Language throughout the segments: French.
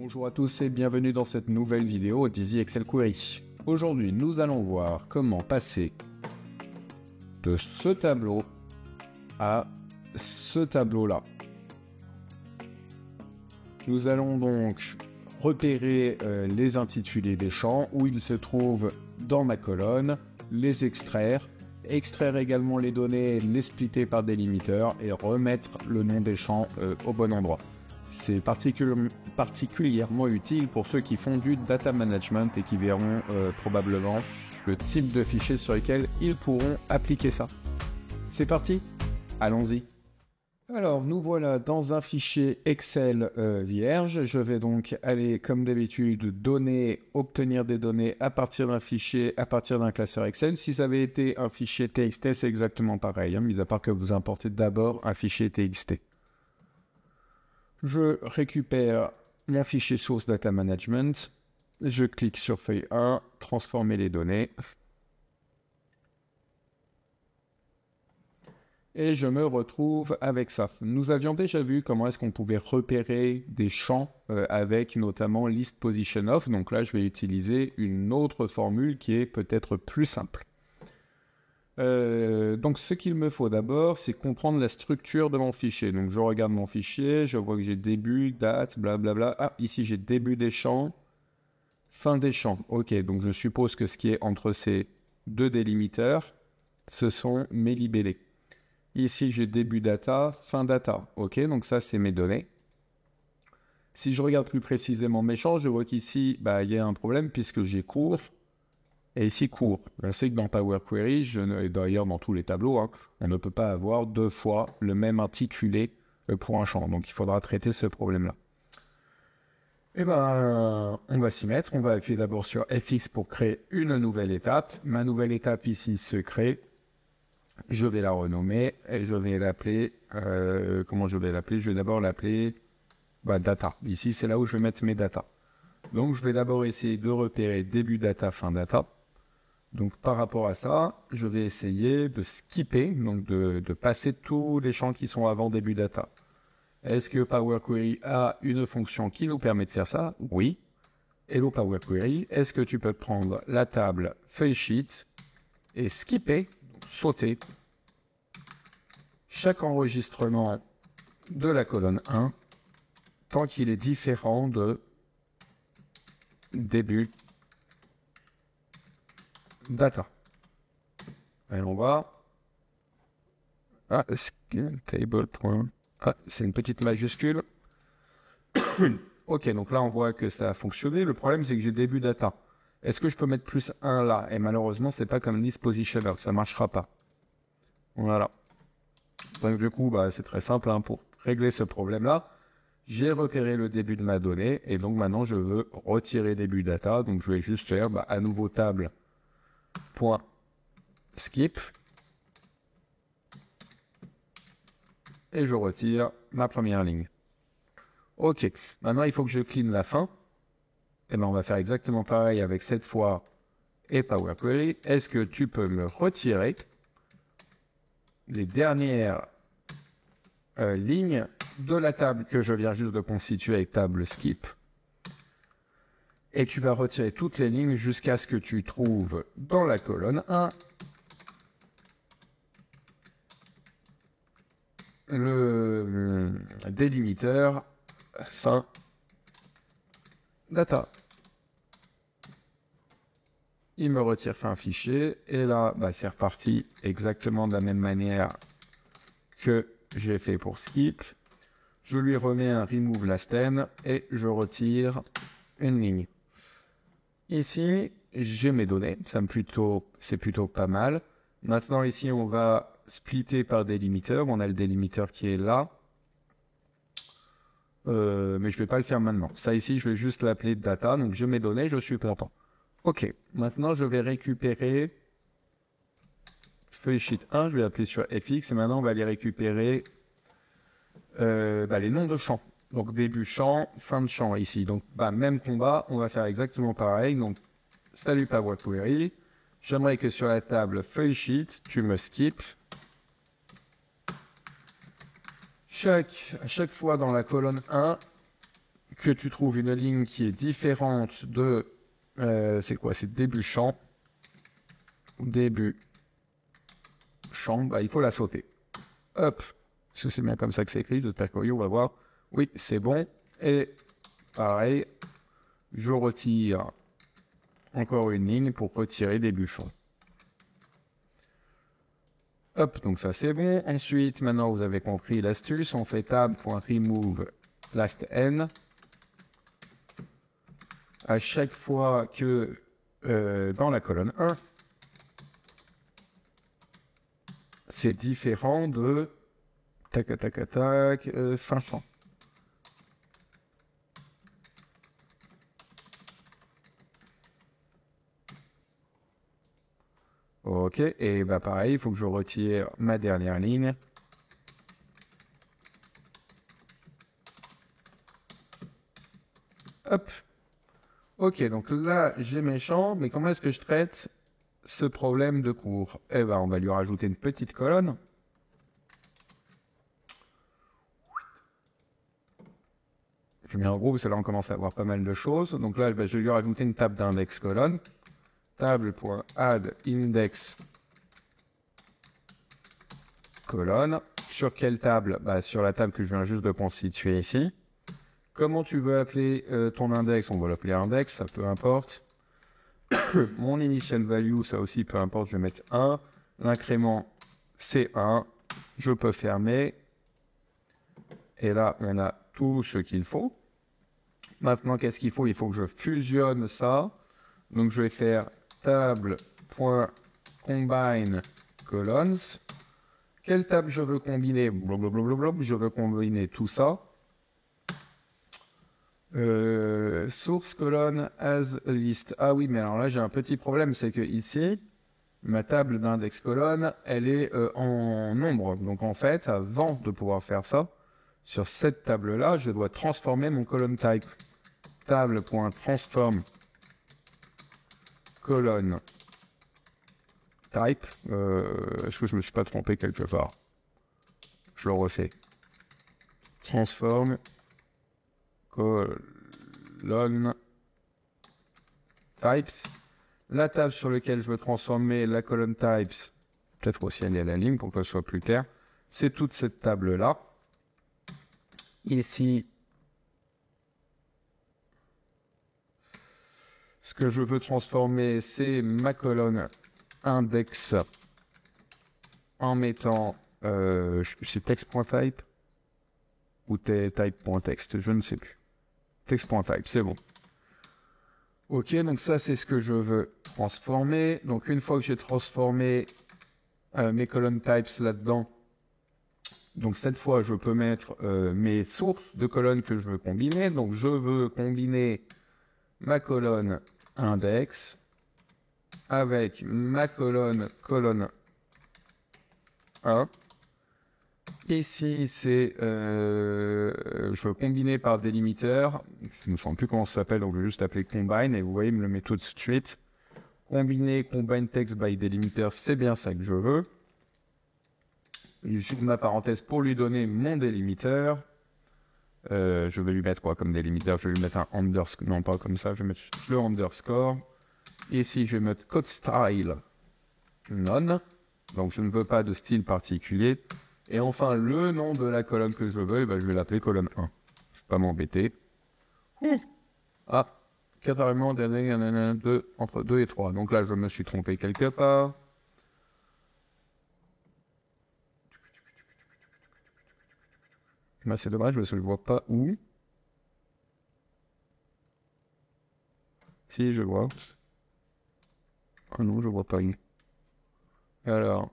Bonjour à tous et bienvenue dans cette nouvelle vidéo d'Easy Excel Query. Aujourd'hui, nous allons voir comment passer de ce tableau à ce tableau-là. Nous allons donc repérer les intitulés des champs, où ils se trouvent dans ma colonne, les extraire également les données, les splitter par délimiteurs et remettre le nom des champs au bon endroit. C'est particulièrement utile pour ceux qui font du data management et qui verront probablement le type de fichier sur lequel ils pourront appliquer ça. C'est parti, allons-y. Alors nous voilà dans un fichier Excel vierge. Je vais donc aller comme d'habitude obtenir des données à partir d'un fichier, à partir d'un classeur Excel. Si ça avait été un fichier TXT, c'est exactement pareil, mis à part que vous importez d'abord un fichier TXT. Je récupère mon fichier source data management, je clique sur feuille 1, transformer les données, et je me retrouve avec ça. Nous avions déjà vu comment est-ce qu'on pouvait repérer des champs avec notamment list position of, donc là je vais utiliser une autre formule qui est peut-être plus simple. Donc ce qu'il me faut d'abord, c'est comprendre la structure de mon fichier. Donc je regarde mon fichier, je vois que j'ai début, date, blablabla. Ah, ici j'ai début des champs, fin des champs. Ok, donc je suppose que ce qui est entre ces deux délimiteurs, ce sont mes libellés. Ici j'ai début data, fin data. Ok, donc ça c'est mes données. Si je regarde plus précisément mes champs, je vois qu'ici, il y a un problème puisque j'ai cours. Et ici, court. Je sais que dans Power Query, et d'ailleurs dans tous les tableaux, on ne peut pas avoir deux fois le même intitulé pour un champ. Donc il faudra traiter ce problème-là. On va s'y mettre. On va appuyer d'abord sur FX pour créer une nouvelle étape. Ma nouvelle étape ici se crée. Je vais la renommer et je vais l'appeler... comment je vais l'appeler? Je vais d'abord l'appeler data. Ici, c'est là où je vais mettre mes data. Donc je vais d'abord essayer de repérer début data, fin data. Donc par rapport à ça, je vais essayer de skipper, donc de passer tous les champs qui sont avant début data. Est-ce que Power Query a une fonction qui nous permet de faire ça? Oui. Hello Power Query, est-ce que tu peux prendre la table feuille sheet et skipper, sauter, chaque enregistrement de la colonne 1 tant qu'il est différent de début data. Et on va... table. C'est une petite majuscule. Ok, donc là on voit que ça a fonctionné. Le problème c'est que j'ai début data. Est-ce que je peux mettre plus 1 là? Et malheureusement c'est pas comme list positioner, ça marchera pas. Voilà. Donc du coup c'est très simple pour régler ce problème là. J'ai repéré le début de ma donnée et donc maintenant je veux retirer début data. Donc je vais juste faire à nouveau table point skip et je retire ma première ligne. Ok, maintenant il faut que je clean la fin. Et on va faire exactement pareil avec cette fois et Power Query. Est-ce que tu peux me retirer les dernières lignes de la table que je viens juste de constituer avec table skip? Et tu vas retirer toutes les lignes jusqu'à ce que tu trouves dans la colonne 1 le délimiteur fin data. Il me retire fin fichier et là c'est reparti exactement de la même manière que j'ai fait pour skip. Je lui remets un remove last end et je retire une ligne. Ici, j'ai mes données, c'est plutôt pas mal. Maintenant, ici, on va splitter par délimiteur. On a le délimiteur qui est là. Mais je ne vais pas le faire maintenant. Ça, ici, je vais juste l'appeler data. Donc, j'ai mes données, je suis content. Ok, maintenant, je vais récupérer feuille sheet 1. Je vais appeler sur FX. Et maintenant, on va aller récupérer les noms de champs. Donc début champ, fin de champ ici. Donc même combat, on va faire exactement pareil. Donc salut Power Query. J'aimerais que sur la table feuille sheet, tu me skips chaque fois dans la colonne 1 que tu trouves une ligne qui est différente de... c'est quoi? C'est début champ. Début champ, bah, il faut la sauter. Hop, est-ce que c'est bien comme ça que c'est écrit? J'espère que oui, on va voir. Oui, c'est bon. Et pareil, je retire encore une ligne pour retirer début champ. Hop, donc ça c'est bon. Ensuite, maintenant vous avez compris l'astuce, on fait tab.remove last n. À chaque fois que dans la colonne 1, c'est différent de fin champ. Ok, et bah pareil, il faut que je retire ma dernière ligne. Hop. Ok, donc là, j'ai mes champs, mais comment est-ce que je traite ce problème de cours? Eh ben, on va lui rajouter une petite colonne. Je mets en gros, parce que là, on commence à avoir pas mal de choses. Donc là, ben, je vais lui rajouter une table d'index colonne. Table.add index colonne. Sur quelle table? Bah, sur la table que je viens juste de constituer ici. Comment tu veux appeler ton index? On va l'appeler index, ça peu importe. Mon initial value, ça aussi peu importe, je vais mettre 1. L'incrément, c'est 1. Je peux fermer. Et là, on a tout ce qu'il faut. Maintenant, qu'est-ce qu'il faut? Il faut que je fusionne ça. Donc, je vais faire table.combine columns. Quelle table je veux combiner? Blablabla, je veux combiner tout ça. Source colonne as a list. Ah oui, mais alors là, j'ai un petit problème. C'est que ici, ma table d'index colonne, elle est en nombre. Donc, en fait, avant de pouvoir faire ça, sur cette table-là, je dois transformer mon column type. Table.transform colonne type. Est-ce que je me suis pas trompé quelque part? Je le refais. Transform colonne types. La table sur laquelle je veux transformer la colonne types, peut-être aussi aller à la ligne pour que ce soit plus clair, c'est toute cette table-là. Ici, ce que je veux transformer, c'est ma colonne index en mettant, c'est text.type ou type.text, je ne sais plus. Text.type, c'est bon. Ok, donc ça, c'est ce que je veux transformer. Donc, une fois que j'ai transformé mes colonnes types là-dedans, donc cette fois, je peux mettre mes sources de colonnes que je veux combiner. Donc, je veux combiner ma colonne index avec ma colonne 1. Ici, c'est je veux combiner par délimiteur. Je ne me souviens plus comment ça s'appelle, donc je vais juste appeler combine et vous voyez, il me le met tout de suite. Combiner combine text by delimiter, c'est bien ça que je veux. J'ouvre ma parenthèse pour lui donner mon délimiteur. Je vais lui mettre quoi comme délimiteur? Je vais lui mettre un underscore, non pas comme ça, je vais mettre le underscore. Ici, je vais mettre code style none, donc je ne veux pas de style particulier. Et enfin, le nom de la colonne que je veux, ben, je vais l'appeler colonne 1. Je ne vais pas m'embêter. Ah, carrément, entre 2 et 3. Donc là, je me suis trompé quelque part. Ben, c'est dommage parce que je ne vois pas où. Si, je vois. Ah non, je ne vois pas où. Alors,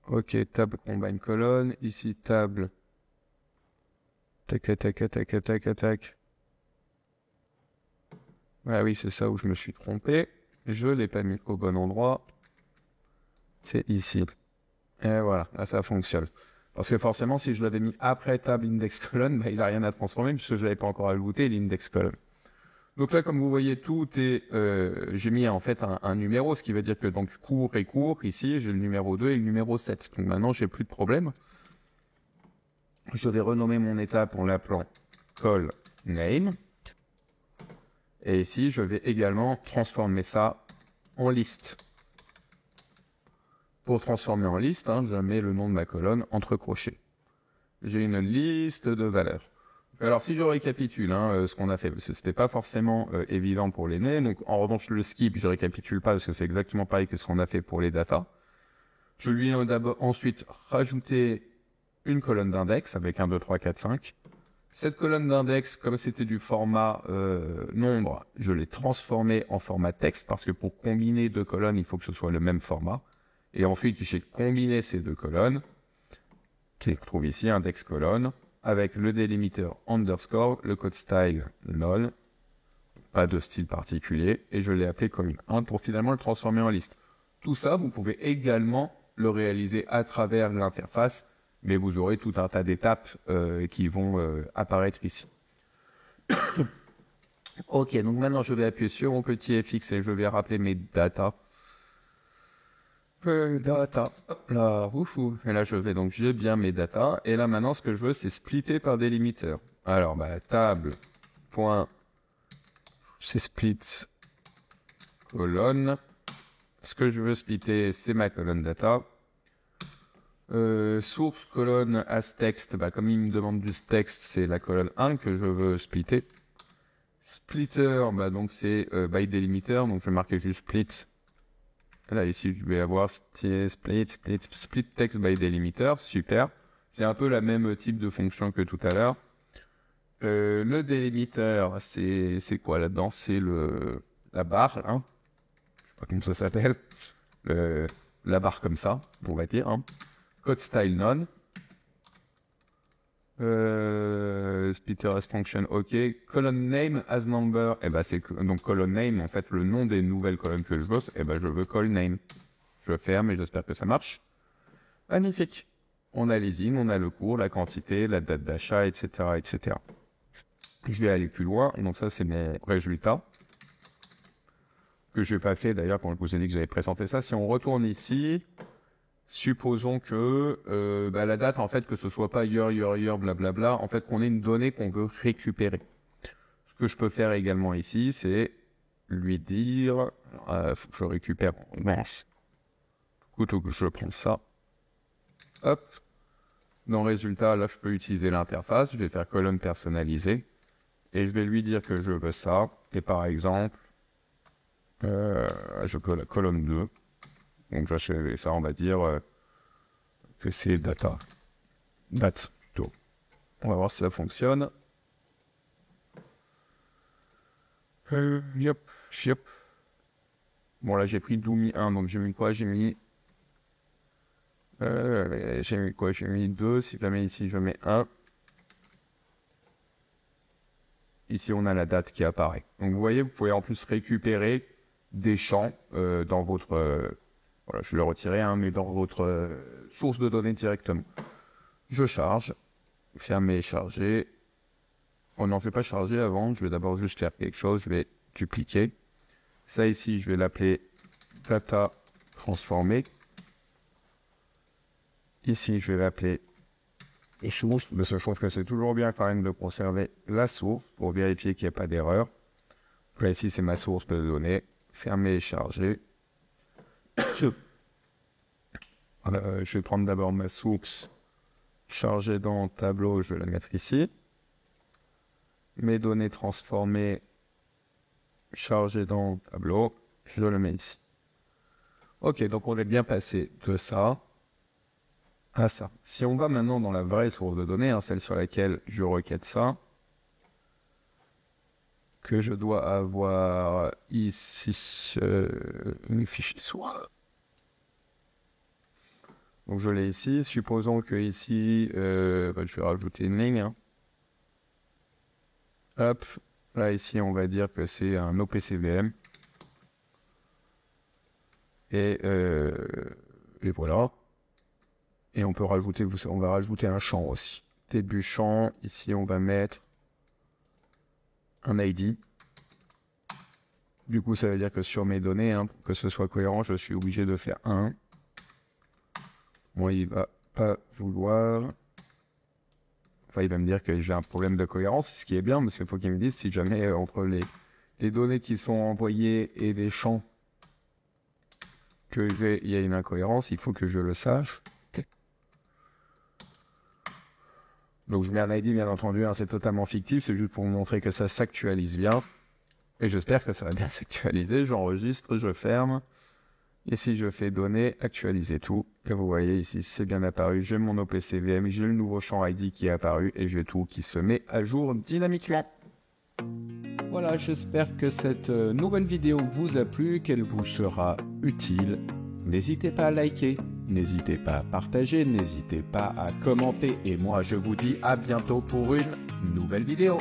ok, table combine colonne. Ici, table. Tac. Ah oui, c'est ça où je me suis trompé. Je ne l'ai pas mis au bon endroit. C'est ici. Et voilà, là ça fonctionne. Parce que forcément, si je l'avais mis après table index colonne, bah, il n'a rien à transformer puisque je ne l'avais pas encore ajouté l'index colonne. Donc là, comme vous voyez, tout est... j'ai mis en fait un numéro, ce qui veut dire que donc court et court, ici, j'ai le numéro 2 et le numéro 7. Donc maintenant, j'ai plus de problème. Je vais renommer mon étape en l'appelant call name. Et ici, je vais également transformer ça en liste. Pour transformer en liste, je mets le nom de ma colonne entre crochets. J'ai une liste de valeurs. Alors, si je récapitule ce qu'on a fait, parce que c'était pas forcément évident pour les names, donc en revanche, le skip, je récapitule pas parce que c'est exactement pareil que ce qu'on a fait pour les data. Je lui ai d'abord ensuite rajouté une colonne d'index avec 1, 2, 3, 4, 5. Cette colonne d'index, comme c'était du format nombre, je l'ai transformée en format texte parce que pour combiner deux colonnes, il faut que ce soit le même format. Et ensuite, j'ai combiné ces deux colonnes, qui se trouve ici, index colonne, avec le délimiteur underscore, le code style none, pas de style particulier, et je l'ai appelé commune1 pour finalement le transformer en liste. Tout ça, vous pouvez également le réaliser à travers l'interface, mais vous aurez tout un tas d'étapes qui vont apparaître ici. Ok, donc maintenant je vais appuyer sur mon petit FX et je vais rappeler mes data. Data, hop là, oufou. Et là je vais donc, j'ai bien mes data, et là maintenant ce que je veux c'est splitter par délimiteur. Alors table, point, c'est split, colonne. Ce que je veux splitter c'est ma colonne data. Source colonne as text, comme il me demande du texte, c'est la colonne 1 que je veux splitter. Splitter, donc c'est by delimiter, donc je vais marquer juste split. Là ici je vais avoir split text by delimiter, super. C'est un peu la même type de fonction que tout à l'heure. Le delimiter, c'est quoi là-dedans? C'est la barre, je sais pas comment ça s'appelle. La barre comme ça, on va dire. Code style none. Splitter as function, ok. Column name as number, c'est donc column name, en fait, le nom des nouvelles colonnes que je veux, je veux call name. Je ferme et j'espère que ça marche. Magnifique. On a les in, on a le cours, la quantité, la date d'achat, etc., etc. Je vais aller plus loin, donc ça, c'est mon résultat. Que je n'ai pas fait, d'ailleurs, quand je vous ai dit que j'avais présenté ça. Si on retourne ici, supposons que la date, en fait, que ce soit pas year, blablabla, en fait, qu'on ait une donnée qu'on veut récupérer. Ce que je peux faire également ici, c'est lui dire, faut que je récupère en masse. Du coup, je prends ça. Hop. Dans résultat, là, je peux utiliser l'interface. Je vais faire colonne personnalisée. Et je vais lui dire que je veux ça. Et par exemple, je veux la colonne 2. Donc, j'achète ça, on va dire que c'est data. Date, plutôt. On va voir si ça fonctionne. Yep. Bon, là, j'ai pris d'où mis 1, donc j'ai mis quoi? J'ai mis 2. Si je la mets ici, je mets 1. Ici, on a la date qui apparaît. Donc, vous voyez, vous pouvez en plus récupérer des champs dans votre... voilà, je vais le retirer, mais dans votre source de données directement. Je charge. Fermer, charger. Oh non, je vais pas charger avant. Je vais d'abord juste faire quelque chose. Je vais dupliquer. Ça ici, je vais l'appeler data transformé. Ici, je vais l'appeler source, parce que je trouve que c'est toujours bien quand même de conserver la source pour vérifier qu'il n'y a pas d'erreur. Là, ici, c'est ma source de données. Fermer et charger. Je vais prendre d'abord ma source chargée dans tableau, je vais la mettre ici. Mes données transformées chargées dans tableau, je le mets ici. Ok, donc on est bien passé de ça à ça. Si on va maintenant dans la vraie source de données, celle sur laquelle je requête ça, que je dois avoir ici une fichier source. Donc je l'ai ici. Supposons que ici, je vais rajouter une ligne. Hop, là ici on va dire que c'est un OPCVM. Et voilà. Et on peut rajouter, on va rajouter un champ aussi. Début champ, ici on va mettre un ID. Du coup ça veut dire que sur mes données, pour que ce soit cohérent, je suis obligé de faire 1. Moi il va pas vouloir Enfin, il va me dire que j'ai un problème de cohérence, ce qui est bien, parce qu'il faut qu'il me dise si jamais entre les données qui sont envoyées et les champs il y a une incohérence, il faut que je le sache. Donc je mets un ID, bien entendu, hein, c'est totalement fictif, c'est juste pour vous montrer que ça s'actualise bien. Et j'espère que ça va bien s'actualiser. J'enregistre, je ferme. Et si je fais données, actualiser tout, et vous voyez ici, c'est bien apparu. J'ai mon OPCVM, j'ai le nouveau champ ID qui est apparu, et j'ai tout qui se met à jour dynamiquement. Voilà, j'espère que cette nouvelle vidéo vous a plu, qu'elle vous sera utile. N'hésitez pas à liker, n'hésitez pas à partager, n'hésitez pas à commenter. Et moi, je vous dis à bientôt pour une nouvelle vidéo.